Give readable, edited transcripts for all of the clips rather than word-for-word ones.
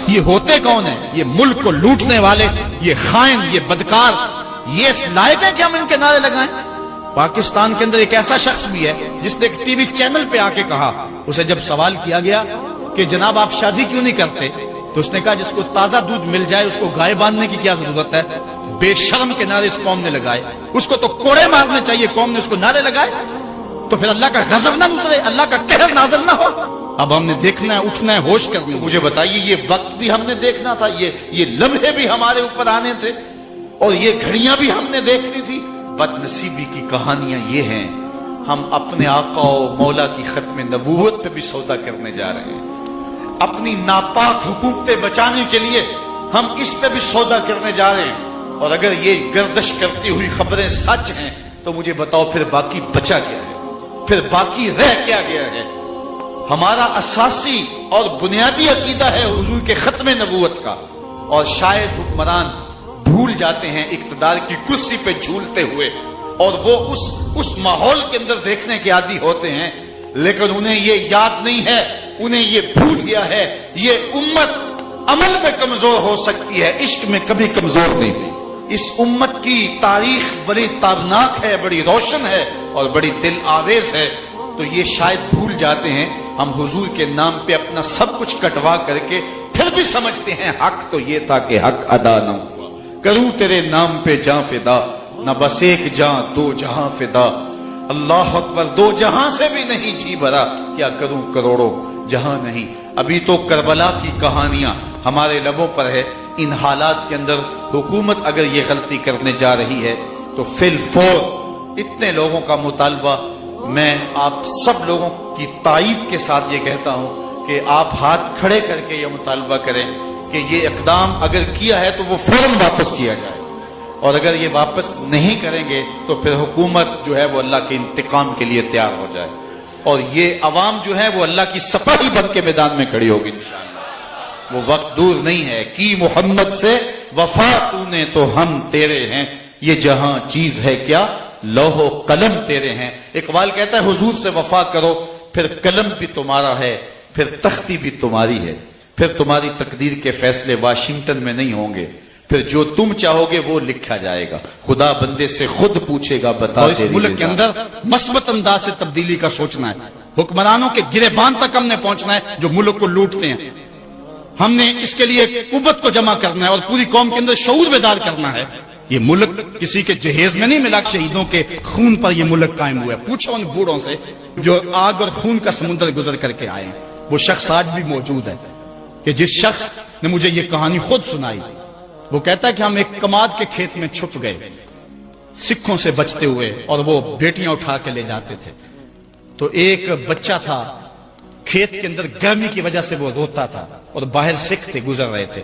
یہ ہوتے کون ہیں؟ یہ ملک کو لوٹنے والے، یہ خائن، یہ بدکار، یہ لائق ہے کہ ہم ان کے نعرے لگائیں؟ پاکستان کے اندر ایک ایسا شخص بھی ہے جس نے ایک ٹی وی چینل پہ آ کے کہا، اسے جب سوال کیا گیا کہ جناب آپ شادی کیوں نہیں کرتے، تو اس نے کہا جس کو تازہ دودھ مل جائے اس کو گائے باندھنے کی کیا ضرورت ہے؟ بے شرم کے نعرے اس قوم نے لگائے، اس کو تو کوڑے مارنے چاہیے، قوم نے اس کو نعرے لگائے، تو پھر اللہ کا غضب نہ اترے، اللہ کا قہر نازل نہ ہو؟ اب ہم نے دیکھنا ہے، اٹھنا ہے، ہوش کرنا ہے۔ مجھے بتائیے یہ وقت بھی ہم نے دیکھنا تھا، یہ لمحے بھی ہمارے اوپر آنے تھے، اور یہ گھڑیاں بھی ہم نے دیکھنی تھی۔ بد نصیبی کی کہانیاں یہ ہیں، ہم اپنے آقا و مولا کی ختم نبوت پہ بھی سودا کرنے جا رہے ہیں، اپنی ناپاک حکومتیں بچانے کے لیے ہم اس پہ بھی سودا کرنے جا رہے ہیں۔ اور اگر یہ گردش کرتی ہوئی خبریں سچ ہیں تو مجھے بتاؤ پھر باقی بچا کیا ہے، پھر باقی رہ کیا گیا ہے؟ ہمارا اساسی اور بنیادی عقیدہ ہے حضور کے ختم نبوت کا، اور شاید حکمران بھول جاتے ہیں اقتدار کی کرسی پہ جھولتے ہوئے، اور وہ اس ماحول کے اندر دیکھنے کے عادی ہوتے ہیں، لیکن انہیں یہ یاد نہیں ہے، انہیں یہ بھول گیا ہے یہ امت عمل میں کمزور ہو سکتی ہے، عشق میں کبھی کمزور نہیں ہوئی۔ اس امت کی تاریخ بڑی تابناک ہے، بڑی روشن ہے اور بڑی دل آویز ہے، تو یہ شاید بھول جاتے ہیں ہم حضور کے نام پہ اپنا سب کچھ کٹوا کر کے پھر بھی سمجھتے ہیں حق تو یہ تھا کہ حق ادا نہ ہوا، کروں تیرے نام پہ جاں فدا، نہ بس ایک جاں دو جہاں فدا، اللہ اکبر، دو جہاں سے بھی نہیں جی بھرا، کیا کروں کروڑوں جہاں نہیں۔ ابھی تو کربلا کی کہانیاں ہمارے لبوں پر ہے، ان حالات کے اندر حکومت اگر یہ غلطی کرنے جا رہی ہے تو فی الفور اتنے لوگوں کا مطالبہ، میں آپ سب لوگوں کی تائید کے ساتھ یہ کہتا ہوں کہ آپ ہاتھ کھڑے کر کے یہ مطالبہ کریں کہ یہ اقدام اگر کیا ہے تو وہ فوراً واپس کیا جائے، اور اگر یہ واپس نہیں کریں گے تو پھر حکومت جو ہے وہ اللہ کے انتقام کے لیے تیار ہو جائے، اور یہ عوام جو ہے وہ اللہ کی سپاہی بن کے میدان میں کھڑی ہوگی انشاءاللہ۔ وہ وقت دور نہیں ہے، کی محمد سے وفا تو نے تو ہم تیرے ہیں، یہ جہاں چیز ہے کیا لوح و قلم تیرے ہیں۔ اقبال کہتا ہے حضور سے وفا کرو، پھر قلم بھی تمہارا ہے، پھر تختی بھی تمہاری ہے، پھر تمہاری تقدیر کے فیصلے واشنگٹن میں نہیں ہوں گے، پھر جو تم چاہو گے وہ لکھا جائے گا، خدا بندے سے خود پوچھے گا بتا۔ اور اس ملک کے اندر مثبت انداز سے تبدیلی کا سوچنا ہے، حکمرانوں کے گریبان تک ہم نے پہنچنا ہے جو ملک کو لوٹتے ہیں، ہم نے اس کے لیے قوت کو جمع کرنا ہے اور پوری قوم کے اندر شعور بیدار کرنا ہے۔ یہ ملک کسی کے جہیز میں نہیں ملا، شہیدوں کے خون پر یہ ملک قائم ہوا ہے۔ پوچھو ان بوڑھوں سے جو آگ اور خون کا سمندر گزر کر کے آئے ہیں، وہ شخص آج بھی موجود ہے کہ جس شخص نے مجھے یہ کہانی خود سنائی، وہ کہتا ہے کہ ہم ایک کماد کے کھیت میں چھپ گئے سکھوں سے بچتے ہوئے، اور وہ بیٹیاں اٹھا کے لے جاتے تھے، تو ایک بچہ تھا کھیت کے اندر گرمی کی وجہ سے وہ روتا تھا، اور باہر سکھ تھے گزر رہے تھے،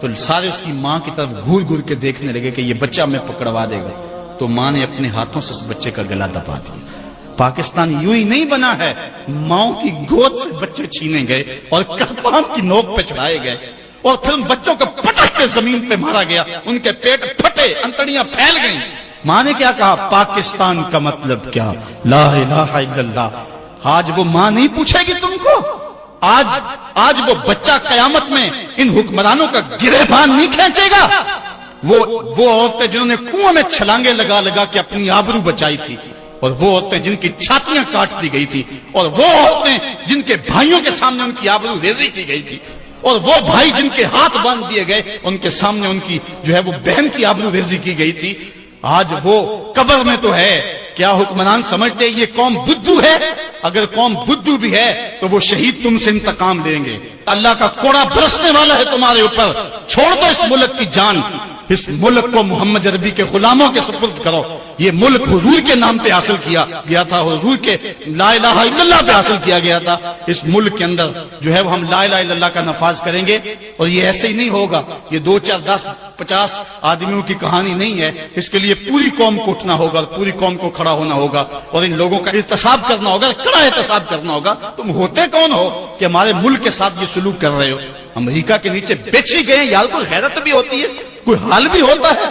تو سارے اس کی ماں کی طرف گھور گھور کے دیکھنے لگے کہ یہ بچہ ہمیں پکڑوا دے گا، تو ماں نے اپنے ہاتھوں سے اس بچے کا گلا دبا دیا۔ پاکستان یوں ہی نہیں بنا ہے، ماؤں کی گود سے بچے چھینے گئے اور کرپان کی نوک پہ چڑھائے گئے، اور پھر ان بچوں کو پٹک کے زمین پہ مارا گیا، ان کے پیٹ پھٹے، انتڑیاں پھیل گئیں۔ ماں نے کیا کہا؟ پاکستان کا مطلب کیا؟ لا الہ الا اللہ۔ آج وہ ماں نہیں پوچھے گی تم کو، آج وہ بچہ قیامت میں ان حکمرانوں کا گریبان نہیں کھینچے گا۔ وہ عورتیں جنہوں نے کنویں میں چھلانگے لگا لگا کے اپنی آبرو بچائی تھی، اور وہ عورتیں جن کی چھاتیاں کاٹ دی گئی تھی، اور وہ عورتیں جن کے بھائیوں کے سامنے ان کی آبرو ریزی کی گئی تھی، اور وہ بھائی جن کے ہاتھ باندھ دیے گئے ان کے سامنے ان کی جو ہے وہ بہن کی آبرو ریزی کی گئی تھی، آج وہ قبر میں تو ہے۔ کیا حکمران سمجھتے یہ قوم بدھو ہے؟ اگر قوم بدھو بھی ہے تو وہ شہید تم سے انتقام لیں گے، اللہ کا کوڑا برسنے والا ہے تمہارے اوپر۔ چھوڑ دو اس ملک کی جان، اس ملک کو محمد عربی کے غلاموں کے سپرد کرو۔ یہ ملک حضور کے نام پہ حاصل کیا گیا تھا، حضور کے لا الہ الا اللہ پہ حاصل کیا گیا تھا۔ اس ملک کے اندر جو ہے وہ ہم لا الہ الا اللہ کا نفاذ کریں گے، اور یہ ایسے ہی نہیں ہوگا، یہ 2 4 10 50 آدمیوں کی کہانی نہیں ہے، اس کے لیے پوری قوم کو اٹھنا ہوگا، پوری قوم کو کھڑا ہونا ہوگا، اور ان لوگوں کا احتساب کرنا ہوگا، کڑا احتساب کرنا ہوگا۔ تم ہوتے کون ہو کہ ہمارے ملک کے ساتھ یہ سلوک کر رہے ہو؟ امریکہ کے نیچے بیچی گئے، یار کوئی غیرت بھی ہوتی ہے، کوئی حال بھی ہوتا ہے۔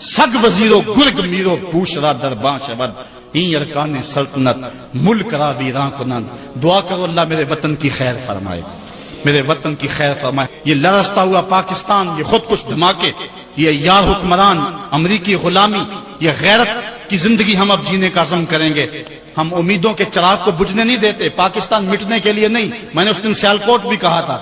سگ وزیرو گرگ میرو پوشرا درباں شبد این ارکان سلطنت ملک را ویراں کنند۔ دعا کرو اللہ میرے وطن کی خیر فرمائے۔ میرے وطن کی خیر فرمائے۔ یہ لرزتا ہوا پاکستان، یہ خود کش دھماکے، یہ یار حکمران، امریکی غلامی، یہ غیرت کی زندگی ہم اب جینے کا عزم کریں گے۔ ہم امیدوں کے چراغ کو بجھنے نہیں دیتے، پاکستان مٹنے کے لیے نہیں۔ میں نے اس دن سیالکوٹ بھی کہا تھا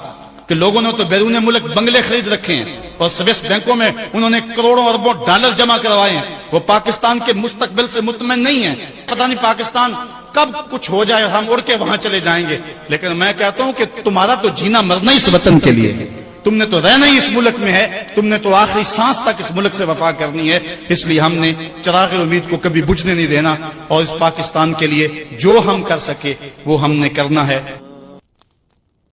کہ لوگوں نے تو بیرون ملک بنگلے خرید رکھے ہیں اور سویس بینکوں میں انہوں نے کروڑوں اربوں ڈالر جمع کروائے ہیں، وہ پاکستان کے مستقبل سے مطمئن نہیں ہیں۔ پتہ نہیں پاکستان کب کچھ ہو جائے اور ہم اڑ کے وہاں چلے جائیں گے، لیکن میں کہتا ہوں کہ تمہارا تو جینا مرنا اس وطن کے لیے ہے، تم نے تو رہنا ہی اس ملک میں ہے، تم نے تو آخری سانس تک اس ملک سے وفا کرنی ہے۔ اس لیے ہم نے چراغ امید کو کبھی بجھنے نہیں دینا، اور اس پاکستان کے لیے جو ہم کر سکے وہ ہم نے کرنا ہے۔